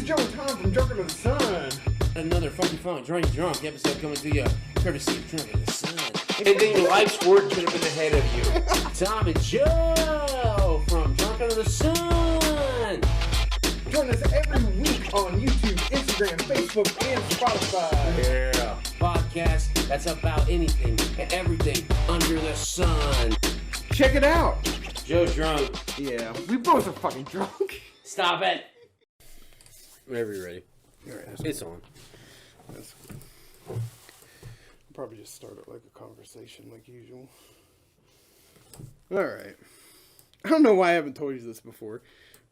Joe and Tom from Drunker to the Sun. Another funky funk, drunk episode coming to you courtesy of Drunker to the Sun. And then your life's work could have been ahead of you. Tom and Joe from Drunker to the Sun. Join us every week on YouTube, Instagram, Facebook, and Spotify. Yeah. Podcast that's about anything and everything under the sun. Check it out. Joe's drunk. Yeah, we both are fucking drunk. Stop it. Whenever you're ready. Alright, It's on. That's good. I'll probably just start it like a conversation like usual. Alright. I don't know why I haven't told you this before,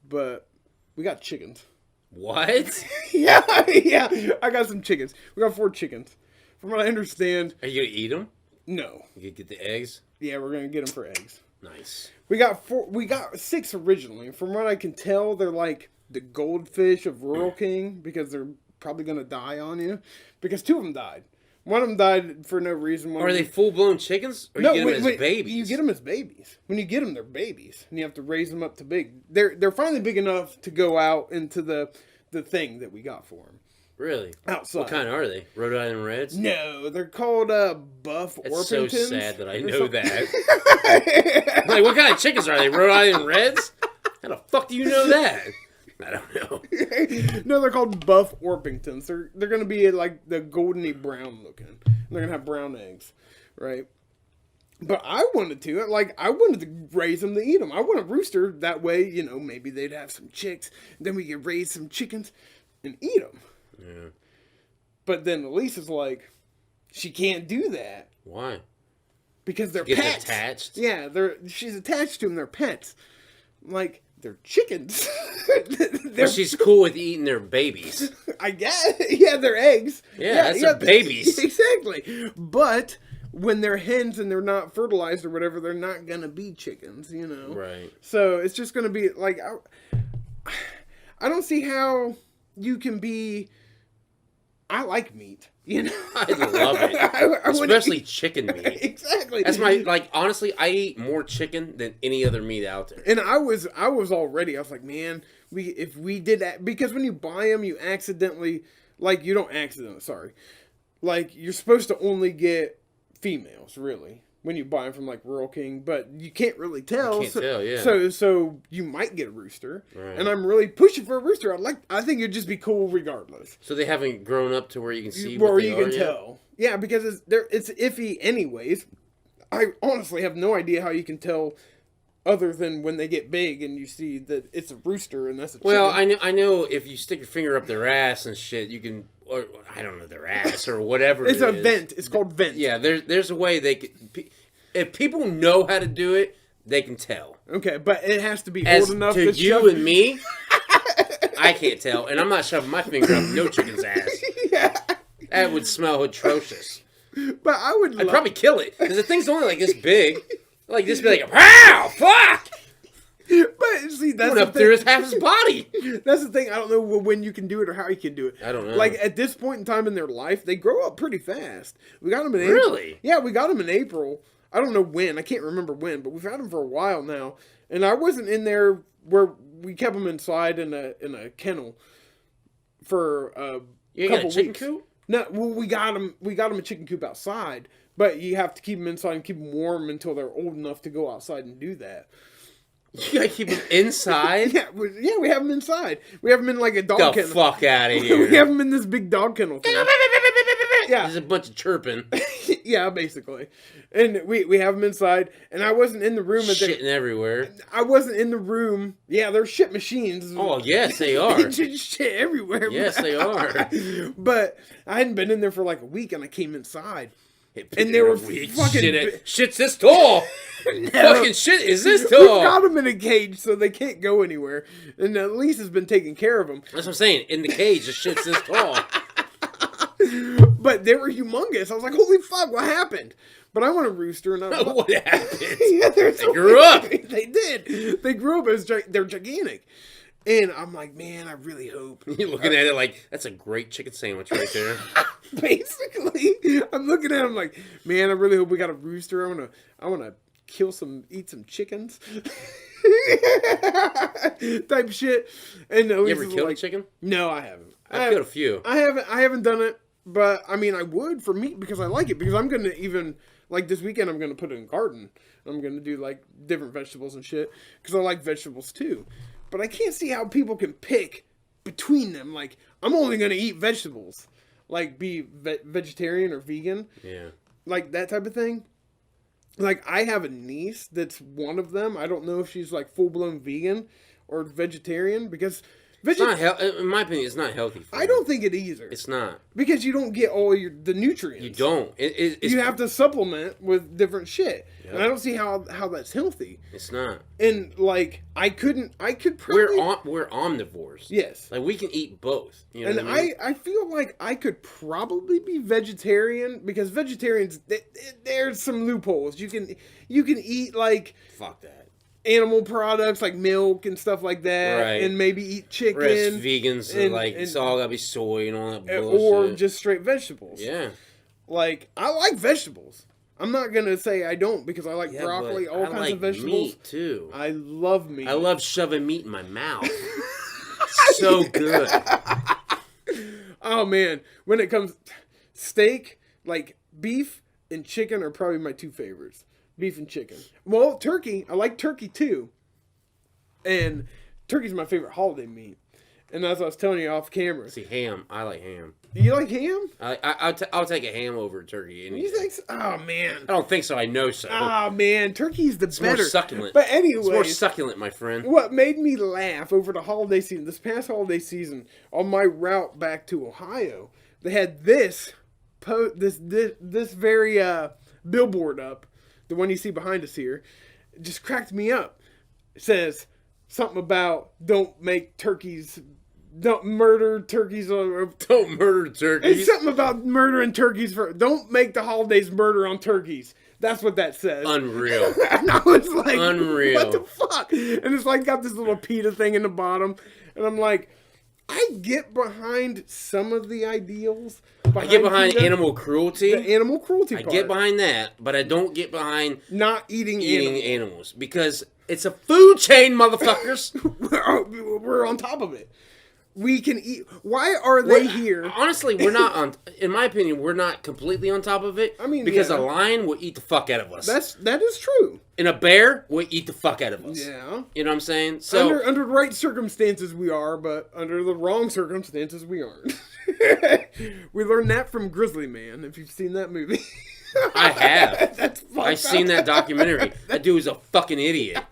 but we got chickens. What? yeah, I got some chickens. We got 4 chickens. From what I understand... Are you going to eat them? No. You get the eggs? Yeah, we're going to get them for eggs. Nice. We got 6 originally. From what I can tell, they're like the goldfish of Rural King because they're probably going to die on you. Because 2 of them died. One of them died for no reason. Are they full-blown chickens? Or No, you get them as babies? You get them as babies. When you get them, they're babies. And you have to raise them up to big. They're finally big enough to go out into the thing that we got for them. Really? Outside. What kind are they? Rhode Island Reds? No, they're called Buff Orpingtons. It's so sad that I know that. Like, what kind of chickens are they? Rhode Island Reds? How the fuck do you know that? I don't know. No, they're called Buff Orpingtons. They're going to be like the goldeny brown looking. They're going to have brown eggs, right? But I wanted to raise them to eat them. I want a rooster. That way, maybe they'd have some chicks. Then we could raise some chickens and eat them. Yeah. But then Elisa's like, she can't do that. Why? Because they're Gets pets. attached? Yeah, she's attached to them. They're pets. Like, they're chickens. But she's cool with eating their babies. I guess. Yeah, they're eggs. Yeah, that's their babies. Exactly. But when they're hens and they're not fertilized or whatever, they're not going to be chickens, Right. So it's just going to be like, I don't see how you can be... I like meat, I love it. Especially chicken meat. Exactly. That's honestly, I eat more chicken than any other meat out there. And I was like, man, if we did that, because when you buy them, you accidentally, you're supposed to only get females, really, when you buy them from, Rural King, but you can't really tell. You can't tell, yeah. So you might get a rooster, right. And I'm really pushing for a rooster. I think it'd just be cool regardless. So they haven't grown up to where you can see where what they you are can yet? tell. Yeah, because it's iffy anyways. I honestly have no idea how you can tell other than when they get big and you see that it's a rooster and that's a chicken. Well, I know if you stick your finger up their ass and shit, you can, or I don't know, their ass or whatever It's it a is. vent. It's called vent. Yeah, there's a way they could... If people know how to do it, they can tell. Okay, but it has to be As old enough to to you shove... and me, I can't tell, and I'm not shoving my finger up no chicken's ass. Yeah. That would smell atrocious. But I'd probably kill it because the thing's only like this big. Like this, be like, wow, fuck. But see, that's Going the up through thing. half his body. That's the thing. I don't know when you can do it or how you can do it. I don't know. Like at this point in time in their life, they grow up pretty fast. We got them in April. Really? Yeah, we got them in April. I don't know when. I can't remember when, but we've had them for a while now. And I wasn't in there where we kept them inside in a kennel for a You couple got a chicken weeks. coop? No, well, we got them a chicken coop outside, but you have to keep them inside and keep them warm until they're old enough to go outside and do that. You gotta keep them inside? Yeah, we have them inside. We have them in like a dog Get the kennel. fuck out of here. We have them in this big dog kennel thing. Yeah. There's a bunch of chirping. Yeah, basically. And we have them inside, and I wasn't in the room. Shitting everywhere. I wasn't in the room. Yeah, they're shit machines. Oh, yes, they are. Shit everywhere. Yes, they are. But I hadn't been in there for like a week, and I came inside. And they were weak. fucking... Shit's this tall. No. Fucking shit is this We've tall. got them in a cage, so they can't go anywhere. And Lisa's been taking care of them. That's what I'm saying. In the cage, the shit's this tall. But they were humongous. I was like, holy fuck, what happened? But I want a rooster. And What happened? Yeah, they grew up. They did. They grew up as they're gigantic. And I'm like, man, I really hope. You're looking at it like, that's a great chicken sandwich right there. Basically, I'm looking at him like, man, I really hope we got a rooster. I wanna eat some chickens. type shit. And You ever killed a chicken? No, I haven't. I've killed a few. I haven't done it, but I mean, I would for meat because I like it. Because I'm gonna even like this weekend, I'm gonna put it in a garden. I'm gonna do like different vegetables and shit because I like vegetables too. But I can't see how people can pick between them. Like, I'm only gonna eat vegetables, like be vegetarian or vegan, like that type of thing. Like, I have a niece that's one of them. I don't know if she's like full blown vegan or vegetarian because. It's not in my opinion, it's not healthy for I don't think it either. It's not. Because you don't get all the nutrients. You don't. You have to supplement with different shit. Yep. And I don't see how that's healthy. It's not. And, like, I could probably... We're omnivores. Yes. Like, we can eat both. You know and what I mean? I feel like I could probably be vegetarian because vegetarians, there's some loopholes. You can eat, like... Fuck that. Animal products like milk and stuff like that, right. And maybe eat chicken. Rest vegans and it's all gotta be soy and all that bullshit. Or just straight vegetables. Yeah. Like, I like vegetables. I'm not gonna say I don't because I like broccoli, all kinds of vegetables. Meat too. I love meat. I love shoving meat in my mouth. So good. Oh man, when it comes steak, like beef and chicken are probably my two favorites. Beef and chicken. Well, turkey. I like turkey too. And turkey's my favorite holiday meat. And as I was telling you off camera. See, ham. I like ham. You like ham? I'll take a ham over turkey. You think so? Oh, man. I don't think so. I know so. Oh, man. Turkey's the better. It's more succulent. But anyway. It's more succulent, my friend. What made me laugh over the holiday season, this past holiday season, on my route back to Ohio, they had this very billboard up. The one you see behind us here, it just cracked me up. It says something about don't murder turkeys. Don't murder turkeys. It's something about murdering turkeys. Don't make the holidays murder on turkeys. That's what that says. Unreal. And I was like, unreal. What the fuck? And it's like got this little PETA thing in the bottom. And I'm like, I get behind some of the ideals. I get behind PETA, animal cruelty. The animal cruelty part. I get behind that, but I don't get behind not eating animals. Because it's a food chain, motherfuckers. We're on top of it. We can eat. Why are they here? Honestly, we're not on. In my opinion, we're not completely on top of it. I mean, because a lion will eat the fuck out of us. That is true. And a bear will eat the fuck out of us. Yeah. You know what I'm saying? So under the right circumstances we are, but under the wrong circumstances we aren't. We learned that from Grizzly Man. If you've seen that movie, I have. That's I've seen that documentary. That dude was a fucking idiot.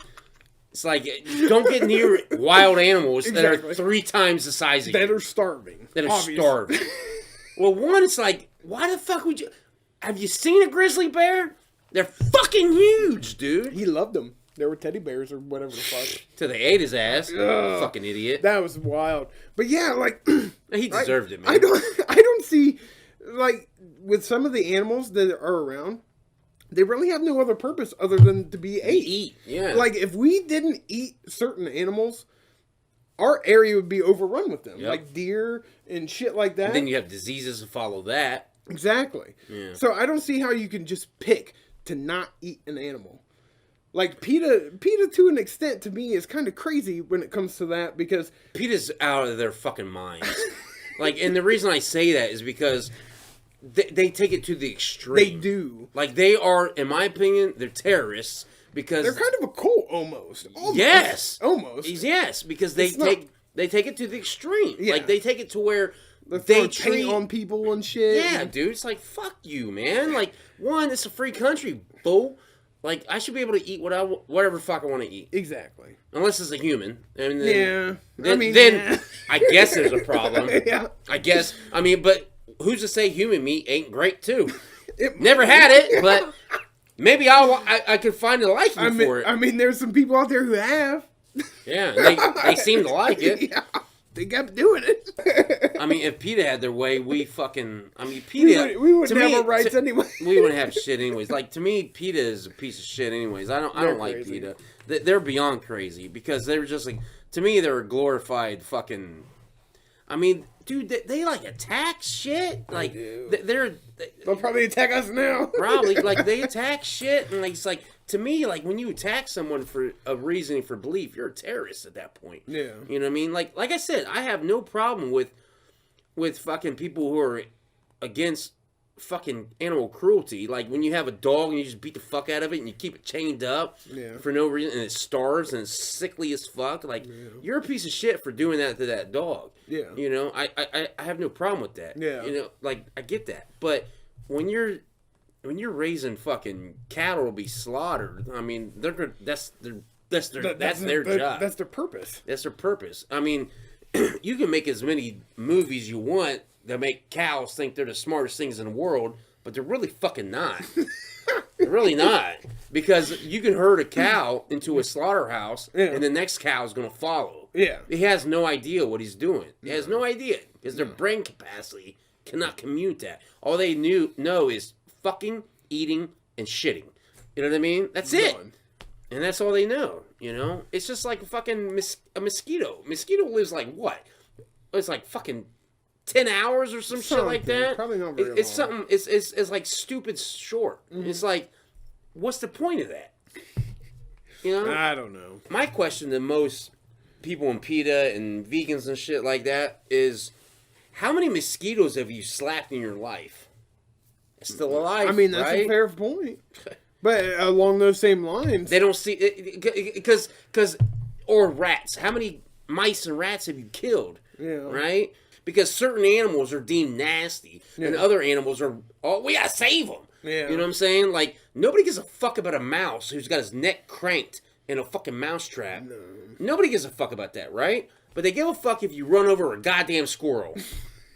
It's like, don't get near wild animals that are 3 times the size of you. That are starving. Starving. Well, one, it's like, why the fuck would you... Have you seen a grizzly bear? They're fucking huge, dude. He loved them. They were teddy bears or whatever the fuck. Till they ate his ass. Ugh, fucking idiot. That was wild. But yeah, like... He deserved it, man. I don't see... Like, with some of the animals that are around... They really have no other purpose other than to be ate. Eat, yeah. Like, if we didn't eat certain animals, our area would be overrun with them. Yep. Like deer and shit like that. And then you have diseases to follow that. Exactly. Yeah. So I don't see how you can just pick to not eat an animal. Like, PETA to an extent, to me, is kind of crazy when it comes to that, because... PETA's out of their fucking minds. Like, and the reason I say that is because... They take it to the extreme. They do. Like, they are, in my opinion, they're terrorists because... They're kind of a cult, almost. Yes. Almost. Yes, because they take it to the extreme. Yeah. Like, they take it to where they treat on people and shit. Yeah, dude. It's like, fuck you, man. Like, one, it's a free country, fool. Like, I should be able to eat whatever fuck I want to eat. Exactly. Unless it's a human. And then, then I guess there's a problem. Yeah. I guess. I mean, but... Who's to say human meat ain't great too? Never had it, but maybe I could find a liking for it. I mean, there's some people out there who have. Yeah, they seem to like it. Yeah, they kept doing it. I mean, if PETA had their way, PETA... We wouldn't have our rights anyway. We wouldn't have shit anyways. Like, to me, PETA is a piece of shit anyways. I don't like crazy. PETA. They're beyond crazy because they're just like... To me, they're a glorified fucking... I mean, Dude, they like attack shit. Like They'll probably attack us now. probably like they attack shit, and like it's like to me, like when you attack someone for a reason for belief, you're a terrorist at that point. Yeah. You know what I mean? Like I said, I have no problem with fucking people who are against fucking animal cruelty. Like when you have a dog and you just beat the fuck out of it and you keep it chained up for no reason and it starves and it's sickly as fuck. Like you're a piece of shit for doing that to that dog. Yeah. You know, I have no problem with that. Yeah. You know, like I get that. But when you're raising fucking cattle to be slaughtered, I mean, that's their job. That's their purpose. That's their purpose. I mean, you can make as many movies you want that make cows think they're the smartest things in the world, but they're really fucking not. They're really not. Because you can herd a cow into a slaughterhouse, and the next cow is going to follow. Yeah. He has no idea what he's doing. He has no idea. Because their brain capacity cannot commute that. All they know is fucking, eating, and shitting. You know what I mean? That's it. And that's all they know, you know? It's just like fucking a mosquito. Mosquito lives like what? It's like fucking 10 hours or some shit like that. Probably not very It's long. something. It's like stupid short. It's like, what's the point of that? You know? I don't know. My question to most people in PETA and vegans and shit like that is, how many mosquitoes have you slapped in your life? It's still alive. I mean, that's a fair point. But along those same lines, they don't see because or rats. How many mice and rats have you killed? Yeah. Right. Because certain animals are deemed nasty, and other animals are, we gotta save them. Yeah. You know what I'm saying? Like, nobody gives a fuck about a mouse who's got his neck cranked in a fucking mousetrap. No. Nobody gives a fuck about that, right? But they give a fuck if you run over a goddamn squirrel.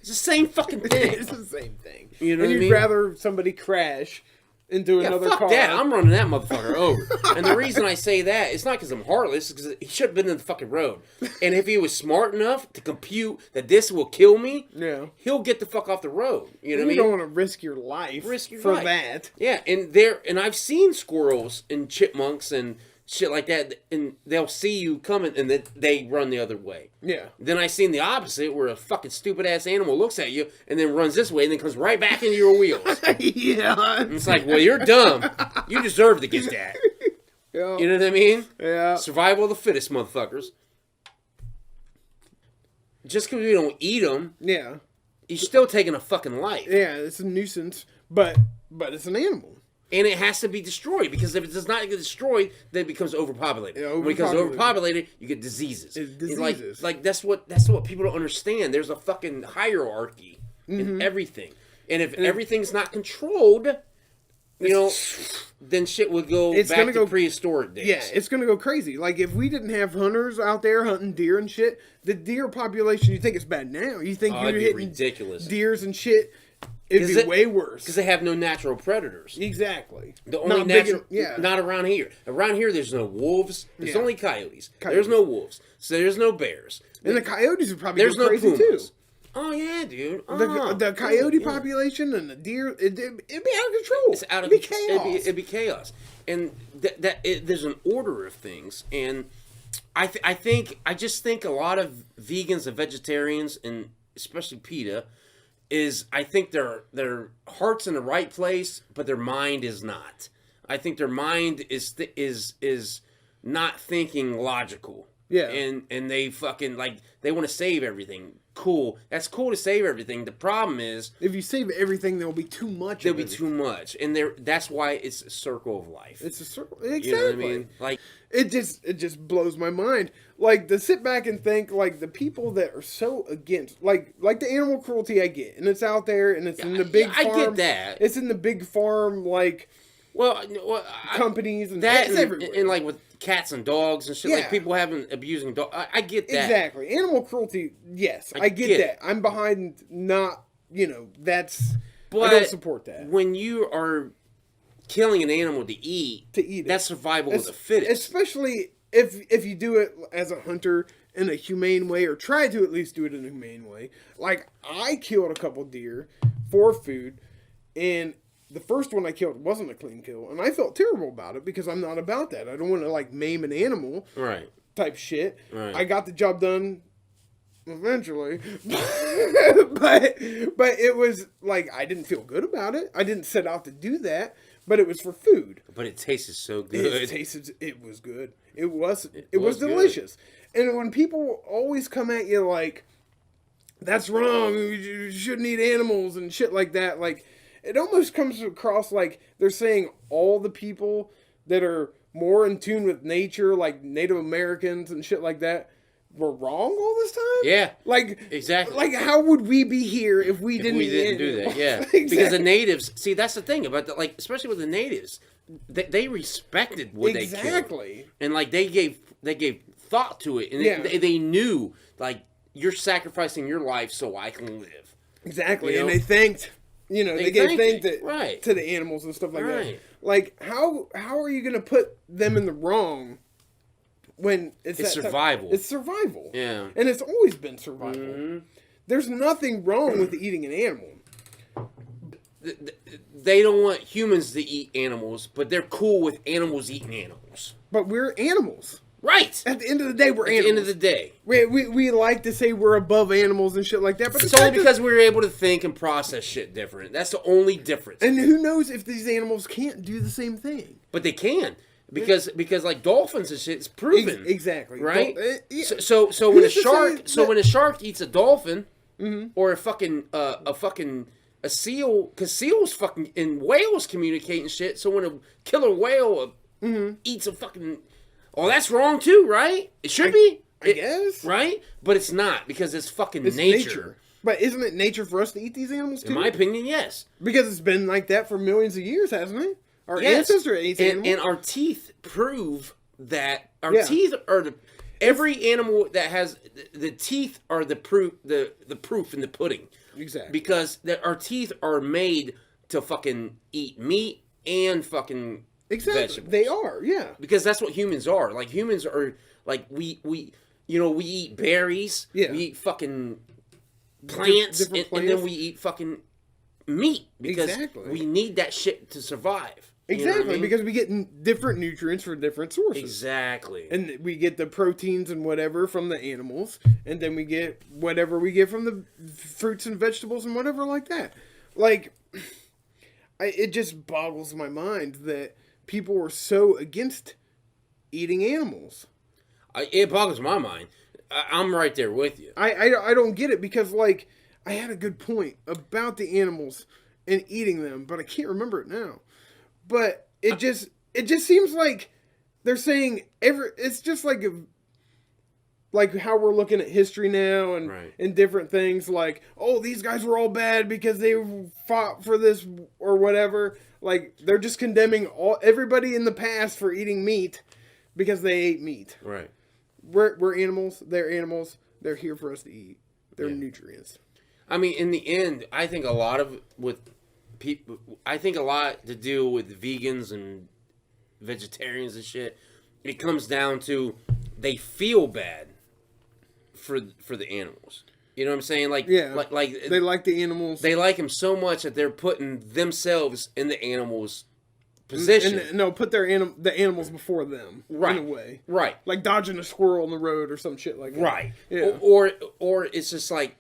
It's the same fucking thing. It's the same thing. You know and what I mean? You'd rather somebody crash into another fuck car. That. I'm running that motherfucker over. And the reason I say that, it's not because I'm heartless, it's because he should have been in the fucking road. And if he was smart enough to compute that this will kill me, he'll get the fuck off the road. You know what I mean? You don't want to risk your life for that. Yeah, and I've seen squirrels and chipmunks and shit like that, and they'll see you coming, and then they run the other way. Yeah. Then I seen the opposite, where a fucking stupid-ass animal looks at you, and then runs this way, and then comes right back into your wheels. Yeah. And it's like, well, you're dumb. You deserve to get that. Yeah. You know what I mean? Yeah. Survival of the fittest, motherfuckers. Just because we don't eat them, you're still taking a fucking life. Yeah, it's a nuisance, but it's an animal. And it has to be destroyed, because if it does not get destroyed, then it becomes overpopulated. When it becomes overpopulated, you get diseases. Like that's what people don't understand. There's a fucking hierarchy in everything, and if everything's not controlled, you know, then shit would go back to prehistoric days. Yeah, it's gonna go crazy. Like if we didn't have hunters out there hunting deer and shit, the deer population, you think it's bad now? You think you're hitting ridiculous deers and shit? It'd be way worse. Because they have no natural predators. Exactly. The only natural... Not around here. Around here, there's no wolves. There's only coyotes. There's no wolves. So there's no bears. And the coyotes would probably go crazy too. Oh, yeah, dude. The coyote population and the deer, it'd be out of control. It's out of it'd be chaos. It'd be chaos. And there's an order of things. And I just think a lot of vegans and vegetarians, and especially PETA, I think their heart's in the right place, but their mind is not. I think their mind is not thinking logical. Yeah. And they fucking, like, they want to save everything. Cool. That's cool to save everything. The problem is, if you save everything, there'll be too much. There'll be too much. And that's why it's a circle of life. It's a circle. Exactly. You know what I mean? Like, it just blows my mind. Like, to sit back and think, like, the people that are so against, like the animal cruelty, I get, and it's out there, and it's in the big farm. I get that. It's in the big farm, like, companies, and that, it's everywhere. And like with cats and dogs and shit, like people having abusing dogs. I get that. Exactly. Animal cruelty, yes, I get that. I'm behind not, that's, but I don't support that. When you are killing an animal to eat it, that's survival of the fittest. Especially if you do it as a hunter in a humane way, or try to at least do it in a humane way. Like, I killed a couple deer for food, and the first one I killed wasn't a clean kill, and I felt terrible about it because I'm not about that. I don't want to, like, maim an animal, right? Type shit. Right. I got the job done eventually. but it was like, I didn't feel good about it. I didn't set out to do that, but it was for food. But it tasted so good. It was good. It was was delicious. And when people always come at you like, that's wrong, you shouldn't eat animals and shit like that, like, it almost comes across like they're saying all the people that are more in tune with nature, like Native Americans and shit like that, were wrong all this time? Yeah. Like, exactly. Like, how would we be here if we didn't do that? Yeah. Exactly. Because the natives, see, that's the thing about like, especially with the natives, they respected what they killed. Exactly. And like they gave thought to it, and they knew, like, you're sacrificing your life so I can live. Exactly. You know? And they thanked, they gave thanks to the animals and stuff like that. Like, how are you going to put them in the wrong when it's survival? It's survival. Yeah. And it's always been survival. Mm-hmm. There's nothing wrong with eating an animal. They don't want humans to eat animals, but they're cool with animals eating animals. But we're animals. Right. At the end of the day, we're animals. At the end of the day. We like to say we're above animals and shit like that, but it's only because we're able to think and process shit different. That's the only difference. And who knows if these animals can't do the same thing? But they can. Because like dolphins and shit, it's proven. Exactly. Right? Yeah. So when a shark eats a dolphin, or a seal, because seals fucking and whales communicate and shit. So when a killer whale eats a fucking, that's wrong too, right? It should be, I guess, right? But it's not, because it's fucking nature. But isn't it nature for us to eat these animals too? In my opinion, yes. Because it's been like that for millions of years, hasn't it? Our ancestors ate animals. And our teeth prove that our teeth are every animal that has the teeth are the proof in the pudding. Exactly. Because our teeth are made to fucking eat meat and fucking vegetables. They are, yeah. Because that's what humans are. Like, humans are, like, we eat berries. Yeah. We eat fucking plants. Different plants. And then we eat fucking meat. Because we need that shit to survive. Exactly, You know what I mean? because we get different nutrients from different sources. Exactly. And we get the proteins and whatever from the animals, and then we get whatever we get from the fruits and vegetables and whatever like that. Like, it just boggles my mind that people were so against eating animals. It boggles my mind. I'm right there with you. I don't get it, because, like, I had a good point about the animals and eating them, but I can't remember it now. But it just seems like they're saying it's just like how we're looking at history now and different things, like, oh, these guys were all bad because they fought for this or whatever. Like, they're just condemning everybody in the past for eating meat because they ate meat. Right. We're animals. They're animals. They're here for us to eat. They're nutrients. I mean, in the end, I think a lot to do with vegans and vegetarians and shit, it comes down to they feel bad for the animals. You know what I'm saying? Like, like they like the animals. They like them so much that they're putting themselves in the animals' position. Put the animals before them. Right. In a way. Right. Like dodging a squirrel on the road or some shit like that. Right. Yeah. Or it's just like,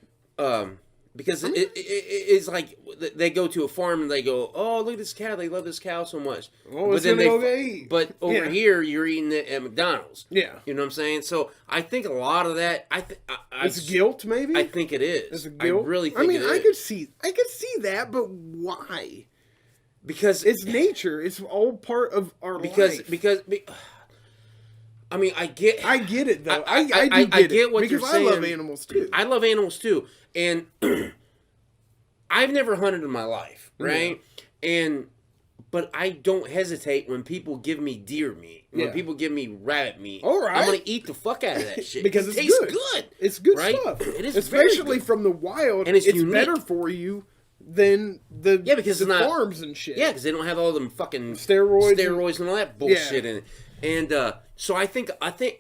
because it's like they go to a farm and they go, oh, look at this cow. They love this cow so much. Oh, but then eat. But over here, you're eating it at McDonald's. Yeah. You know what I'm saying? So I think a lot of that, it's guilt, maybe? I think it is. It's a guilt? I really think it is. I could see that, but why? Because it's nature. It's all part of our life. I mean, I get it though. I get what you're saying. I love animals too. I love animals too, and I've never hunted in my life, right? Yeah. But I don't hesitate when people give me deer meat. When people give me rabbit meat, all right, I'm gonna eat the fuck out of that shit because it tastes good. It's good right? stuff. It is, especially from the wild, and it's better for you than the because the it's not farms and shit. Yeah, because they don't have all them fucking steroids and all that bullshit in it. And so I think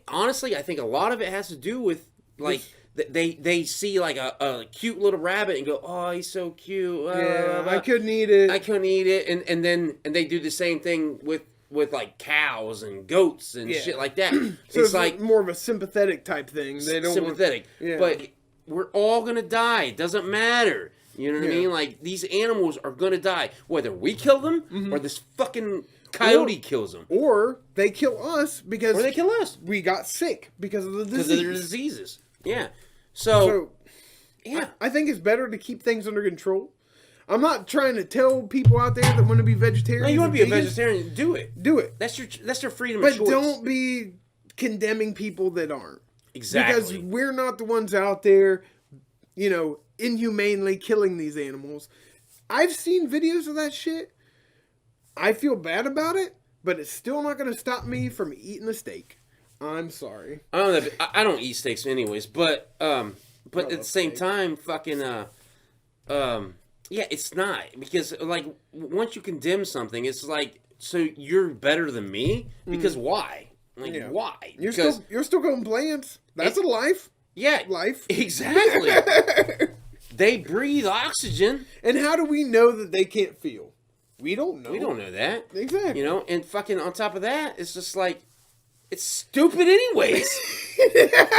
honestly, I think a lot of it has to do with like they see like a cute little rabbit and go, oh, he's so cute. I couldn't eat it. And then they do the same thing with like cows and goats and shit like that. So it's like more of a sympathetic type thing. They don't sympathetic, but we're all gonna die. It doesn't matter. You know what I Yeah. mean? Like, these animals are gonna die. Whether we kill them or this fucking coyote kills them. Or they kill us because Or they kill us. we got sick because of the disease. Because of their diseases. Yeah. So yeah. I think it's better to keep things under control. I'm not trying to tell people out there that want to be vegetarian. No, you want to be a vegetarian, do it. Do it. That's your freedom But of choice. don't be condemning people that aren't. Exactly. Because we're not the ones out there, inhumanely killing these animals. I've seen videos of that shit. I feel bad about it, but it's still not going to stop me from eating a steak. I'm sorry. I don't eat steaks anyways, but at the same steak. time, fucking yeah, it's not, because like once you condemn something, it's like, so you're better than me because why? Like why? You're Because still going plants. That's a life. yeah, Life. exactly. They breathe oxygen. And how do we know that they can't feel? We don't know. We don't know that. Exactly. And fucking on top of that, it's just like, it's stupid anyways.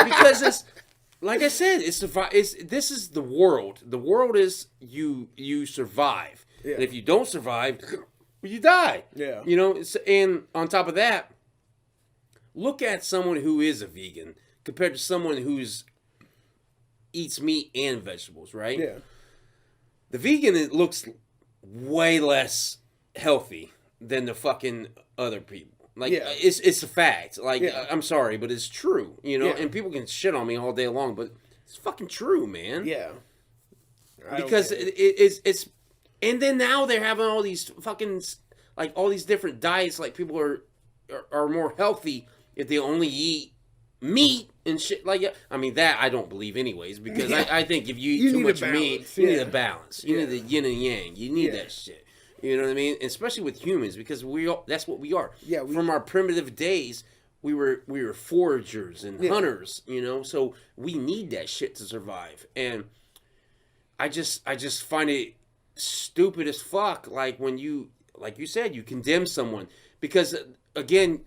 Because it's, like I said, this is the world. The world is you survive. Yeah. And if you don't survive, you die. Yeah. And on top of that, look at someone who is a vegan compared to someone who's eats meat and vegetables, right? Yeah. The vegan, it looks way less healthy than the fucking other people. Like, Yeah. it's a fact. Like, Yeah. I'm sorry, but it's true. Yeah. And people can shit on me all day long, but it's fucking true, man. Yeah. Because it's and then now they're having all these fucking, like, all these different diets. Like, people are more healthy if they only eat meat and shit. Like, I mean, that I don't believe anyways, because I think if you eat too need a much meat, balance, you need yeah. a balance. You need the yin and yang. You need that shit. You know what I mean? Especially with humans, because that's what we are. Yeah, From our primitive days, we were foragers and hunters, so we need that shit to survive. And I just find it stupid as fuck, like when you, like you said, you condemn someone, because again,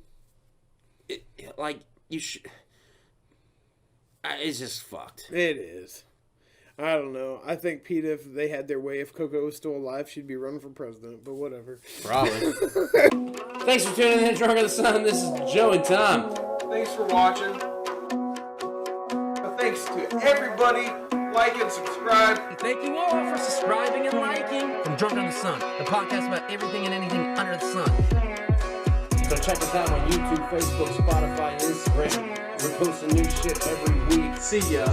it's just fucked. It is. I don't know. I think, Pete, if they had their way, if Coco was still alive, she'd be running for president, but whatever. Probably. Thanks for tuning in, Drunk of the Sun. This is Joe and Tom. Thanks for watching. Thanks to everybody. Like and subscribe. Thank you all for subscribing and liking from Drunk on the Sun, the podcast about everything and anything under the sun. So check us out on YouTube, Facebook, Spotify, Instagram. We're posting new shit every week. See ya.